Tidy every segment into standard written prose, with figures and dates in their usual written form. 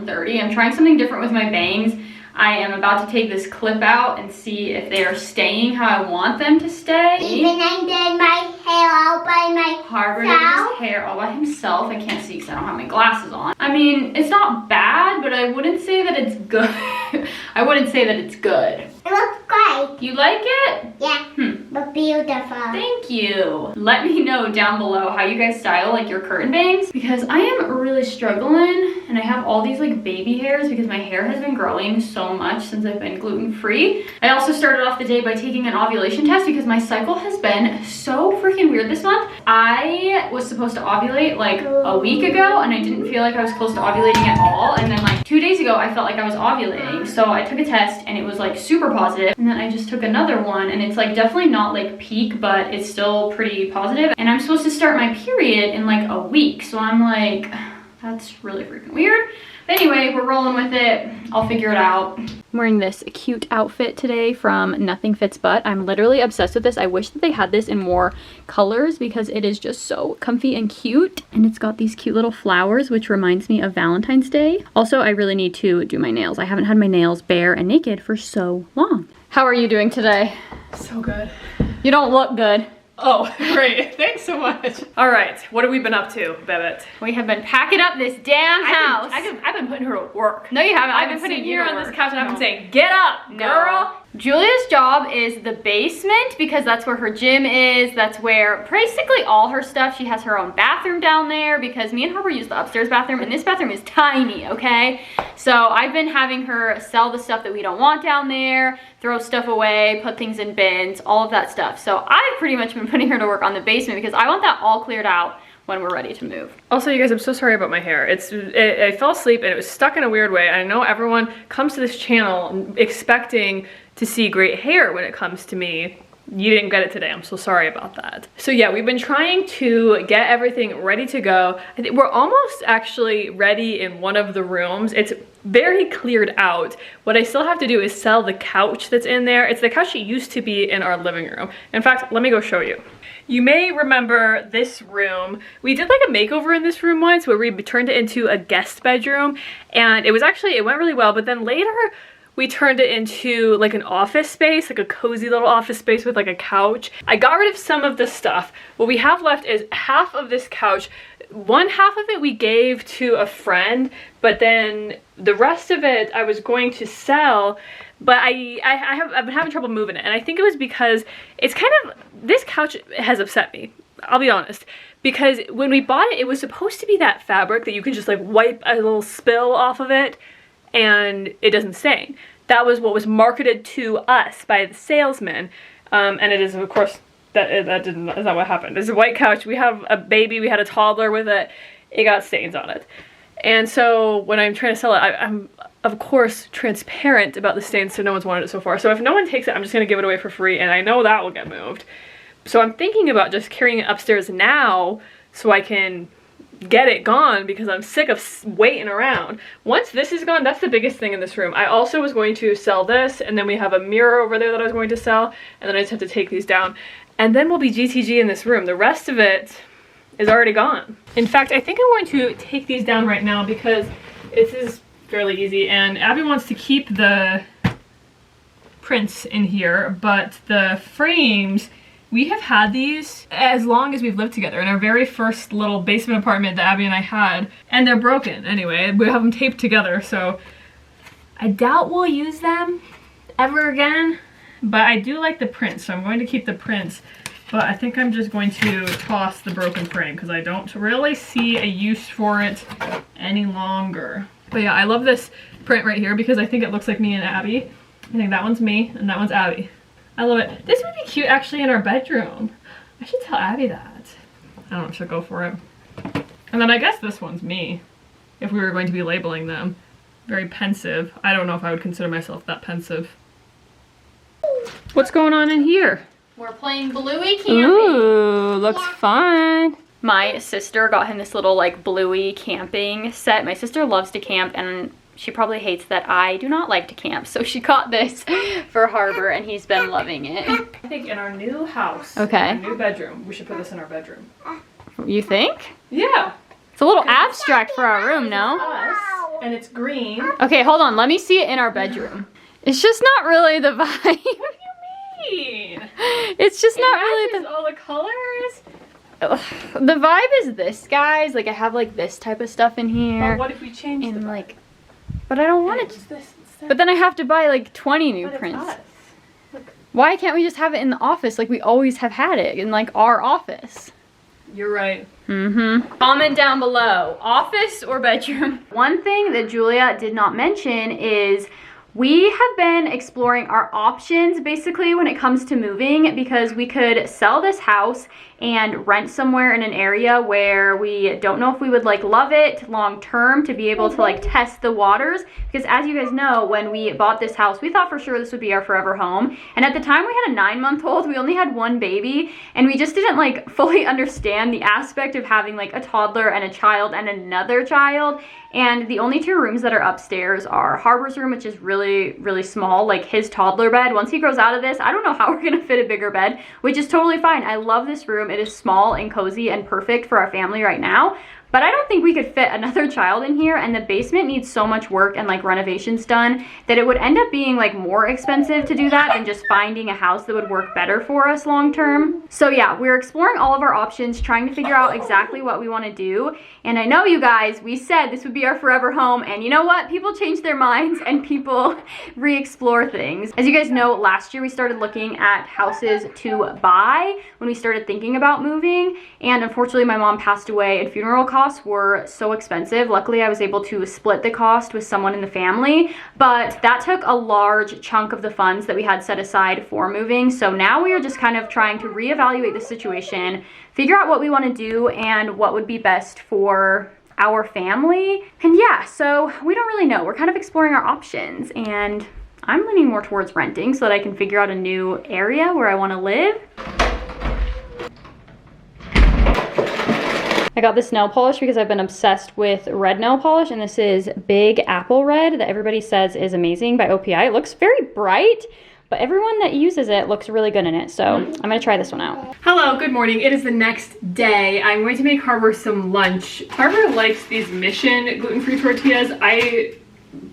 11:30. I'm trying something different with my bangs. I am about to take this clip out and see if they are staying how I want them to stay. Even I did my hair all by myself. Harvard did his hair all by himself. I can't see because I don't have my glasses on. I mean, it's not bad, but I wouldn't say that it's good. I wouldn't say that it's good. It looks great. You like it? Yeah, but beautiful. Thank you. Let me know down below how you guys style like your curtain bangs, because I am really struggling and I have all these like baby hairs because my hair has been growing so much since I've been gluten-free. I also started off the day by taking an ovulation test because my cycle has been so freaking weird this month. I was supposed to ovulate like a week ago and I didn't feel like I was close to ovulating at all, and then like 2 days ago I felt like I was ovulating, so I took a test and it was like super positive, and then I just took another one and it's like definitely not like peak, but it's still pretty positive, and I'm supposed to start my period in like a week, so I'm like, that's really freaking weird. But anyway, we're rolling with it. I'll figure it out. I'm wearing this cute outfit today from Nothing Fits But. I'm literally obsessed with this. I wish that they had this in more colors because it is just so comfy and cute. And it's got these cute little flowers, which reminds me of Valentine's Day. Also, I really need to do my nails. I haven't had my nails bare and naked for so long. How are you doing today? So good. You don't look good. Oh, great. Thanks so much. All right, what have we been up to, Bebet? We have been packing up this damn house. I've been putting her to work. No, you haven't. I've been putting you on this couch and I've been saying, get up, girl. Julia's job is the basement because that's where her gym is. That's where basically all her stuff. She has her own bathroom down there because me and Harper use the upstairs bathroom, and this bathroom is tiny, okay? So I've been having her sell the stuff that we don't want down there, throw stuff away, put things in bins, all of that stuff. So I've pretty much been putting her to work on the basement because I want that all cleared out when we're ready to move. Also, you guys, I'm so sorry about my hair. I fell asleep and it was stuck in a weird way. I know everyone comes to this channel expecting to see great hair when it comes to me. You didn't get it today. I'm so sorry about that. So yeah, we've been trying to get everything ready to go. I think we're almost actually ready in one of the rooms. It's very cleared out. What I still have to do is sell the couch that's in there. It's the couch that used to be in our living room. In fact, let me go show you. You may remember this room. We did like a makeover in this room once where we turned it into a guest bedroom, and it went really well, but then later we turned it into like an office space, like a cozy little office space with like a couch. I got rid of some of the stuff. What we have left is half of this couch. One half of it we gave to a friend, but then the rest of it I was going to sell, but I've been having trouble moving it, and I think it was because it's kind of, this couch has upset me, I'll be honest, because when we bought it, it was supposed to be that fabric that you can just like wipe a little spill off of it and it doesn't stain. That was what was marketed to us by the salesman, and it is, of course, that's not what happened. It's a white couch. We have a baby, we had a toddler with it. It got stains on it. And so when I'm trying to sell it, I'm of course transparent about the stains, so no one's wanted it so far. So if no one takes it, I'm just gonna give it away for free, and I know that will get moved. So I'm thinking about just carrying it upstairs now so I can get it gone, because I'm sick of waiting around. Once this is gone, that's the biggest thing in this room. I also was going to sell this, and then we have a mirror over there that I was going to sell, and then I just have to take these down. And then we'll be GTG in this room. The rest of it is already gone. In fact, I think I'm going to take these down right now because this is fairly easy, and Abby wants to keep the prints in here, but the frames, we have had these as long as we've lived together in our very first little basement apartment that Abby and I had, and they're broken anyway. We have them taped together, so I doubt we'll use them ever again, but I do like the prints, so I'm going to keep the prints, but I think I'm just going to toss the broken frame because I don't really see a use for it any longer. But yeah, I love this print right here because I think it looks like me and Abby. I think that one's me and that one's Abby. I love it. This would be cute actually in our bedroom. I should tell Abby that. I don't know if she'll go for it. And then I guess this one's me, if we were going to be labeling them. Very pensive. I don't know if I would consider myself that pensive. What's going on in here? We're playing Bluey camping. Ooh, looks fun. My sister got him this little like Bluey camping set. My sister loves to camp, and she probably hates that I do not like to camp, so she got this for Harbor, and he's been loving it. I think in our new house, okay, our new bedroom, we should put this in our bedroom. You think? Yeah. It's a little abstract for our room, no? Us, and it's green. Okay, hold on. Let me see it in our bedroom. It's just not really the vibe. What do you mean? It's just It not really matches all the colors. the vibe is this, guys. Like I have like this type of stuff in here. But what if we change and the like, but I don't want it's it. this instead? But then I have to buy like 20 new But it's prints. us. Look, Why can't we just have it in the office like we always have had it in like our office? you're right. Comment down below, office or bedroom. One thing that Julia did not mention is we have been exploring our options basically when it comes to moving, because we could sell this house and rent somewhere in an area where we don't know if we would like love it long term, to be able to like test the waters. Because as you guys know, when we bought this house, we thought for sure this would be our forever home. And at the time we had a 9-month-old, we only had one baby, and we just didn't like fully understand the aspect of having like a toddler and a child and another child. And the only 2 rooms that are upstairs are Harbor's room, which is really, really small, like his toddler bed. Once he grows out of this, I don't know how we're gonna fit a bigger bed, which is totally fine. I love this room. It is small and cozy and perfect for our family right now. But I don't think we could fit another child in here, and the basement needs so much work and like renovations done that it would end up being like more expensive to do that than just finding a house that would work better for us long term. So yeah, we're exploring all of our options, trying to figure out exactly what we want to do. And I know you guys, we said this would be our forever home, and you know what? People change their minds and people re-explore things. As you guys know, last year we started looking at houses to buy when we started thinking about moving, and unfortunately my mom passed away and funeral costs were so expensive. Luckily, I was able to split the cost with someone in the family, but that took a large chunk of the funds that we had set aside for moving. So now we are just kind of trying to reevaluate the situation, figure out what we want to do and what would be best for our family. And yeah, so we don't really know. We're kind of exploring our options, and I'm leaning more towards renting so that I can figure out a new area where I want to live. I got this nail polish because I've been obsessed with red nail polish, and this is Big Apple Red that everybody says is amazing by OPI. It looks very bright, but everyone that uses it looks really good in it, so I'm gonna try this one out. Hello, good morning. It is the next day. I'm going to make Harbor some lunch. Harbor likes these Mission gluten-free tortillas. I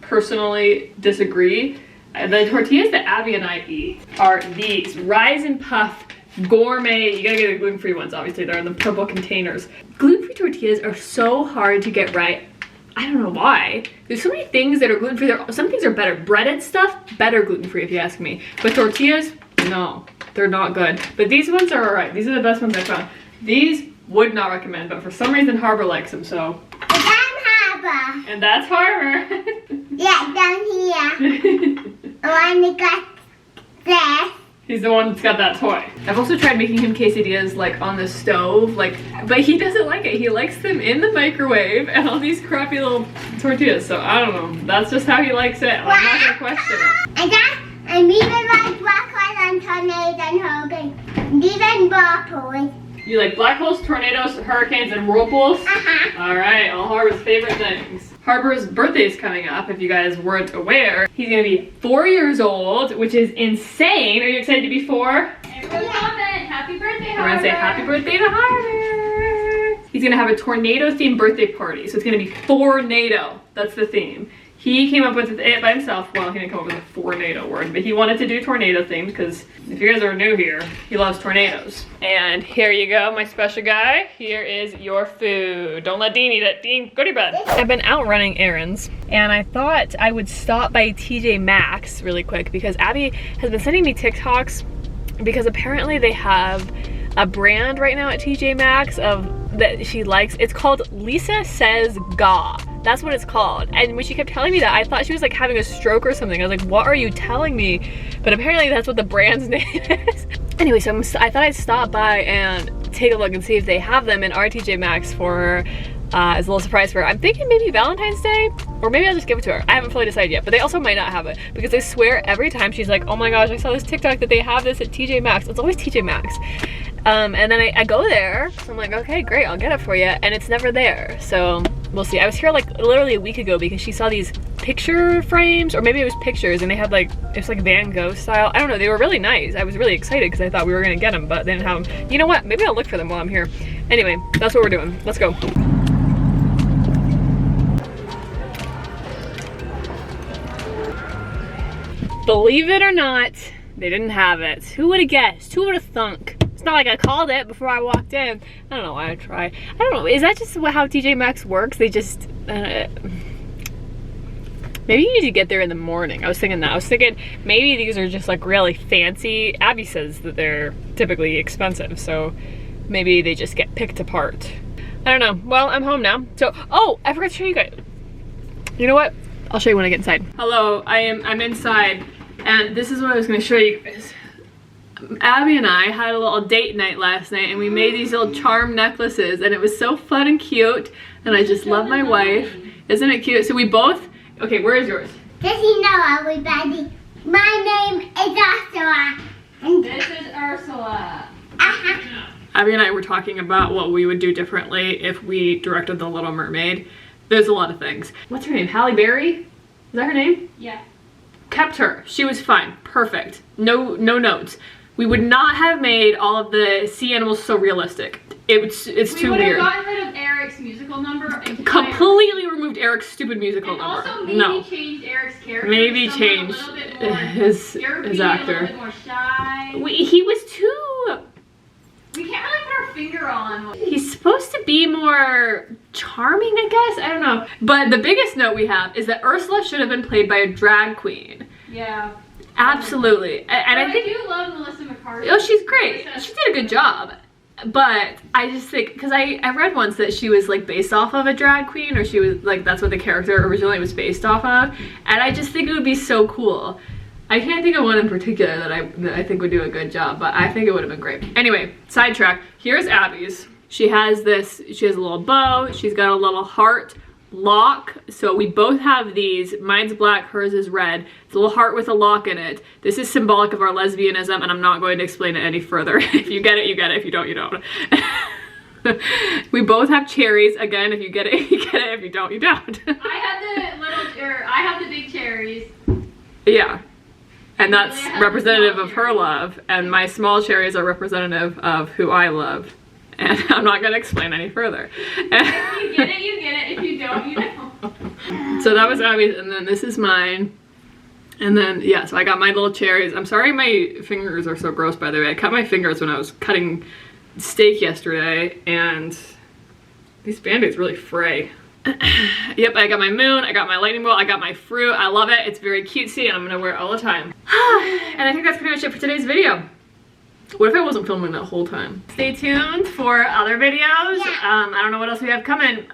personally disagree. The tortillas that Abby and I eat are these Rise and Puff gourmet. You gotta get the gluten-free ones, obviously. They're in the purple containers. Gluten-free tortillas are so hard to get right. I don't know why. There's so many things that are gluten-free. Some things are better. Breaded stuff, better gluten-free if you ask me. But tortillas, no, they're not good. But these ones are alright. These are the best ones I found. These would not recommend, but for some reason Harbor likes them, so. I'm Harbor. And that's Harbor. Yeah, down here. I only got this. He's the one that's got that toy. I've also tried making him quesadillas like on the stove, but he doesn't like it. He likes them in the microwave and on these crappy little tortillas. So I don't know. That's just how he likes it. I'm not gonna question it. And even like black holes and tornadoes and hurricanes. Even whirlpools. You like black holes, tornadoes, hurricanes, and whirlpools? All right, all Harbor's favorite things. Harbor's birthday is coming up, if you guys weren't aware. He's gonna be 4 years old, which is insane. Are you excited to be 4? Everyone comment, happy birthday, Harbor. We're gonna say happy birthday to Harbor. He's gonna have a tornado-themed birthday party, so it's gonna be Tornado. That's the theme. He came up with it by himself. Well, he didn't come up with a tornado word, but he wanted to do tornado themed because if you guys are new here, he loves tornadoes. And here you go, my special guy. Here is your food. Don't let Dean eat it. Dean, go to your bed. I've been out running errands, and I thought I would stop by TJ Maxx really quick because Abby has been sending me TikToks because apparently they have a brand right now at TJ Maxx that she likes. It's called Lisa Says Ga. That's what it's called. And when she kept telling me that, I thought she was like having a stroke or something. I was like, what are you telling me? But apparently that's what the brand's name is. Anyway, so I thought I'd stop by and take a look and see if they have them in our TJ Maxx for her as a little surprise for her. I'm thinking maybe Valentine's Day, or maybe I'll just give it to her. I haven't fully decided yet, but they also might not have it because I swear every time she's like, oh my gosh, I saw this TikTok that they have this at TJ Maxx. It's always TJ Maxx. And then I go there, so I'm like, okay, great, I'll get it for you, and it's never there, so we'll see. I was here like literally a week ago because she saw these picture frames, or maybe it was pictures, and they had like, it's like Van Gogh style. I don't know, they were really nice. I was really excited because I thought we were gonna get them, but they didn't have them. You know what, maybe I'll look for them while I'm here. Anyway, that's what we're doing. Let's go. Believe it or not, they didn't have it. Who would have guessed? Who would have thunk? It's not like I called it before I walked in. I don't know why I try. I don't know, is that just how TJ Maxx works? They just, maybe you need to get there in the morning. I was thinking that. I was thinking maybe these are just like really fancy. Abby says that they're typically expensive, so maybe they just get picked apart. I don't know. Well, I'm home now. So, oh, I forgot to show you guys. You know what? I'll show you when I get inside. Hello, I'm inside, and this is what I was gonna show you guys. Abby and I had a little date night last night, and we made these little charm necklaces, and it was so fun and cute, and I just love my wife. Isn't it cute? So we both, okay, where is yours? Just you know, everybody, my name is Ursula. And This is Ursula. Abby and I were talking about what we would do differently if we directed The Little Mermaid. There's a lot of things. What's her name? Halle Berry? Is that her name? Yeah. Kept her. She was fine. Perfect. No notes. We would not have made all of the sea animals so realistic. It's too weird. We would have gotten rid of Eric's musical number and Completely removed Eric's stupid musical and number. also maybe changed Eric's character. Maybe to change a little bit more, his actor. A little bit more shy. He was too... We can't really put our finger on. He's supposed to be more charming, I guess. I don't know. But the biggest note we have is that Ursula should have been played by a drag queen. Yeah. Absolutely. And I think... I do love Melissa McCarthy. Oh, she's great. She did a good job. But I just think, because I read once that she was like based off of a drag queen, or she was like, that's what the character originally was based off of. And I just think it would be so cool. I can't think of one in particular that I think would do a good job, but I think it would have been great. Anyway, sidetrack. Here's Abby's. She has a little bow. She's got a little heart lock. So we both have these. Mine's black, hers is red. It's a little heart with a lock in it. This is symbolic of our lesbianism, and I'm not going to explain it any further. If you get it, you get it. If you don't, you don't. We both have cherries. Again, if you get it, you get it. If you don't, you don't. I have the big cherries. Yeah. And that's representative of her love, and my small cherries are representative of who I love. And I'm not gonna explain any further. If you get it, you get it. If you don't, you don't. So that was Abby's, and then this is mine. And then, yeah, so I got my little cherries. I'm sorry my fingers are so gross, by the way. I cut my fingers when I was cutting steak yesterday, and these Band-Aids really fray. Yep, I got my moon, I got my lightning bolt, I got my fruit. I love it. It's very cutesy, and I'm gonna wear it all the time. And I think that's pretty much it for today's video. What if I wasn't filming that whole time? Stay tuned for other videos. Yeah. I don't know what else we have coming.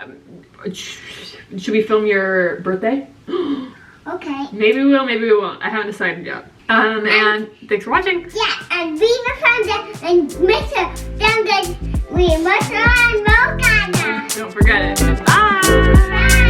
Should we film your birthday? Okay. Maybe we will, maybe we won't. I haven't decided yet. And thanks for watching. Yeah, and leave a thumbs up and make sure don't get we must run more. Don't forget it. Bye. Bye.